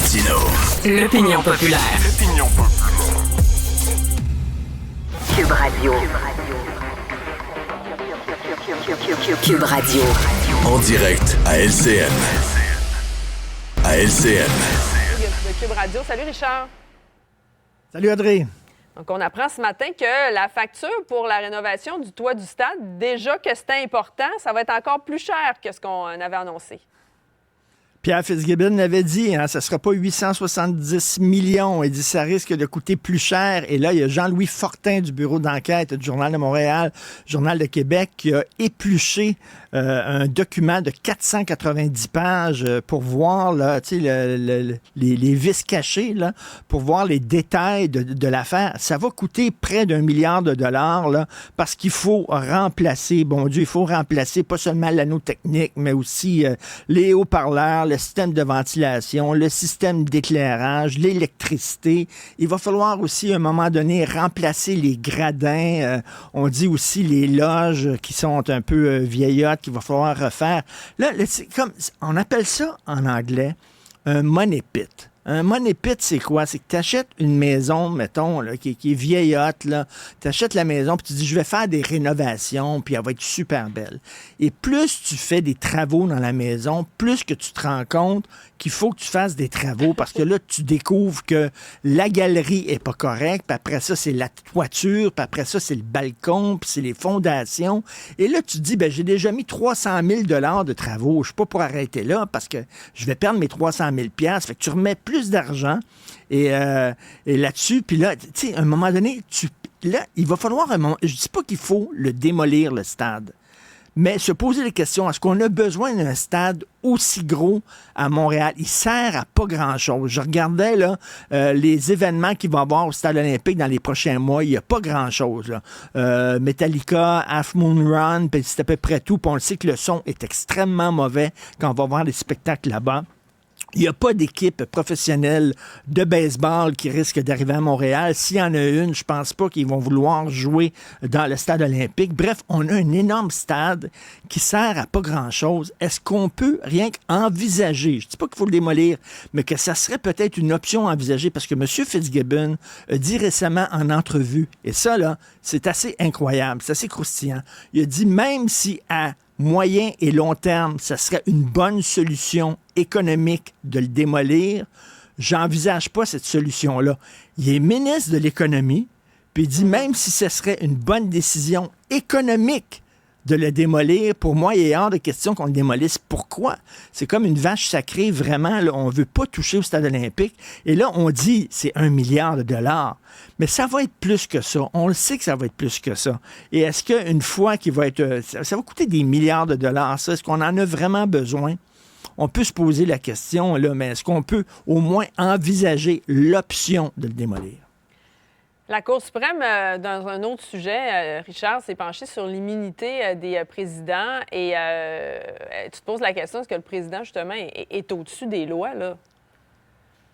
Martino. L'opinion populaire. Cube Radio. Cube Radio. En direct à LCN. À LCN. De Cube Radio. Salut Richard. Salut Audrey. Donc, on apprend ce matin que la facture pour la rénovation du toit du stade, déjà que c'était important, ça va être encore plus cher que ce qu'on avait annoncé. Pierre Fitzgibbon l'avait dit, ça ne sera pas 870 millions. Il dit ça risque de coûter plus cher. Et là, il y a Jean-Louis Fortin du bureau d'enquête du Journal de Montréal, Journal de Québec, qui a épluché un document de 490 pages pour voir là, les vices cachés, là, pour voir les détails de l'affaire. Ça va coûter près d'1 milliard de dollars là, parce qu'il faut remplacer, bon Dieu, il faut remplacer pas seulement l'anneau technique, mais aussi les haut-parleurs, le système de ventilation, le système d'éclairage, l'électricité. Il va falloir aussi, à un moment donné, remplacer les gradins. On dit aussi les loges qui sont un peu vieillottes, qu'il va falloir refaire. Là, c'est comme, on appelle ça en anglais un money pit. Un money pit, c'est quoi? C'est que tu achètes une maison, mettons, là, qui est vieillotte. Tu achètes la maison, puis tu dis, je vais faire des rénovations, puis elle va être super belle. Et plus tu fais des travaux dans la maison, plus que tu te rends compte qu'il faut que tu fasses des travaux, parce que là, tu découvres que la galerie est pas correcte, puis après ça, c'est la toiture, puis après ça, c'est le balcon, puis c'est les fondations. Et là, tu te dis, j'ai déjà mis 300 000 $ de travaux. Je suis pas pour arrêter là, parce que je vais perdre mes 300 000 $. Fait que tu remets plus d'argent et là-dessus, puis là, tu sais, à un moment donné, là, il va falloir je dis pas qu'il faut le démolir, le stade, mais se poser des questions. Est-ce qu'on a besoin d'un stade aussi gros à Montréal? Il sert à pas grand-chose. Je regardais là, les événements qu'il va y avoir au stade olympique dans les prochains mois. Il n'y a pas grand-chose. Là. Metallica, Half Moon Run, puis c'est à peu près tout. Puis on le sait que le son est extrêmement mauvais quand on va voir des spectacles là-bas. Il n'y a pas d'équipe professionnelle de baseball qui risque d'arriver à Montréal. S'il y en a une, je pense pas qu'ils vont vouloir jouer dans le stade olympique. Bref, on a un énorme stade qui sert à pas grand-chose. Est-ce qu'on peut rien qu'envisager, je dis pas qu'il faut le démolir, mais que ça serait peut-être une option envisagée, parce que M. Fitzgibbon a dit récemment en entrevue, et ça, là, c'est assez incroyable, c'est assez croustillant. Il a dit, même si à moyen et long terme, ça serait une bonne solution économique de le démolir, j'envisage pas cette solution-là. Il est ministre de l'économie, puis il dit même si ce serait une bonne décision économique de le démolir, pour moi, il est hors de question qu'on le démolisse. Pourquoi? C'est comme une vache sacrée, vraiment, là, on veut pas toucher au stade olympique. Et là, on dit, c'est 1 milliard de dollars. Mais ça va être plus que ça. On le sait que ça va être plus que ça. Et est-ce qu'une fois qu'il va être... Ça va coûter des milliards de dollars, ça? Est-ce qu'on en a vraiment besoin? On peut se poser la question, là, mais est-ce qu'on peut au moins envisager l'option de le démolir? La Cour suprême, dans un autre sujet, Richard, s'est penchée sur l'immunité des présidents et tu te poses la question, est-ce que le président, justement, est au-dessus des lois, là?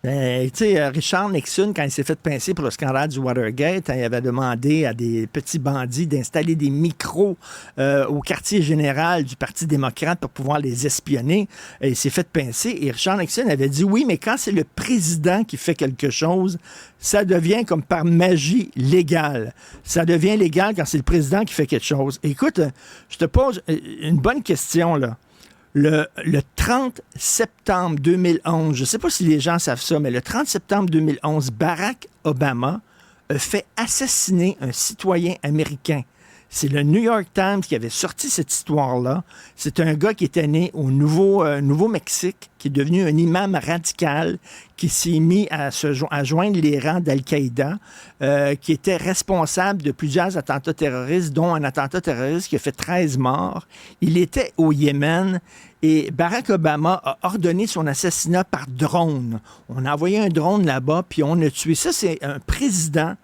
Tu sais, Richard Nixon, quand il s'est fait pincer pour le scandale du Watergate, il avait demandé à des petits bandits d'installer des micros au quartier général du Parti démocrate pour pouvoir les espionner. Et il s'est fait pincer. Et Richard Nixon avait dit, oui, mais quand c'est le président qui fait quelque chose, ça devient comme par magie légal. Ça devient légal quand c'est le président qui fait quelque chose. Écoute, je te pose une bonne question, là. Le 30 septembre 2011, je ne sais pas si les gens savent ça, mais le 30 septembre 2011, Barack Obama a fait assassiner un citoyen américain. C'est le New York Times qui avait sorti cette histoire-là. C'est un gars qui était né au Nouveau-Mexique, qui est devenu un imam radical, qui s'est mis à joindre les rangs d'Al-Qaïda, qui était responsable de plusieurs attentats terroristes, dont un attentat terroriste qui a fait 13 morts. Il était au Yémen et Barack Obama a ordonné son assassinat par drone. On a envoyé un drone là-bas, puis on a tué. Ça, c'est un président.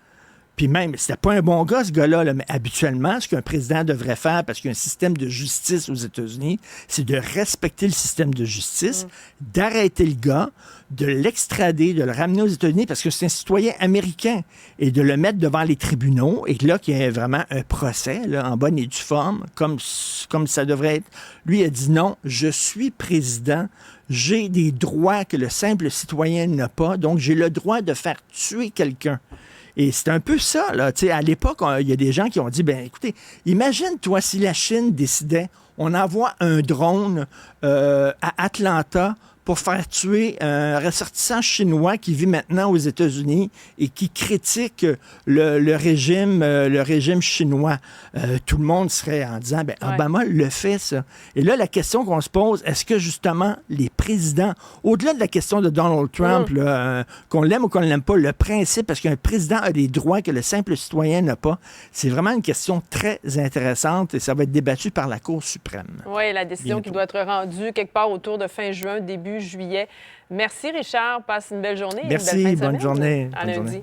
Puis même, c'était pas un bon gars, ce gars-là, là, mais habituellement, ce qu'un président devrait faire, parce qu'il y a un système de justice aux États-Unis, c'est de respecter le système de justice, d'arrêter le gars, de l'extrader, de le ramener aux États-Unis, parce que c'est un citoyen américain, et de le mettre devant les tribunaux, et que là, qu'il y ait vraiment un procès, là, en bonne et due forme, comme ça devrait être. Lui a dit non, je suis président, j'ai des droits que le simple citoyen n'a pas, donc j'ai le droit de faire tuer quelqu'un. Et c'est un peu ça, là. Tu sais, à l'époque, il y a des gens qui ont dit, ben écoutez, imagine-toi si la Chine décidait, on envoie un drone à Atlanta pour faire tuer un ressortissant chinois qui vit maintenant aux États-Unis et qui critique le régime chinois. Tout le monde serait en disant, ben Obama le fait, ça. Et là, la question qu'on se pose, est-ce que justement les présidents, au-delà de la question de Donald Trump, là, qu'on l'aime ou qu'on ne l'aime pas, le principe, parce qu'un président a des droits que le simple citoyen n'a pas, c'est vraiment une question très intéressante et ça va être débattu par la Cour suprême. Oui, la décision qui doit être rendue quelque part autour de fin juin, début juillet. Merci, Richard. Passe une belle journée. Merci, une belle fin de bonne semaine. journée. À lundi.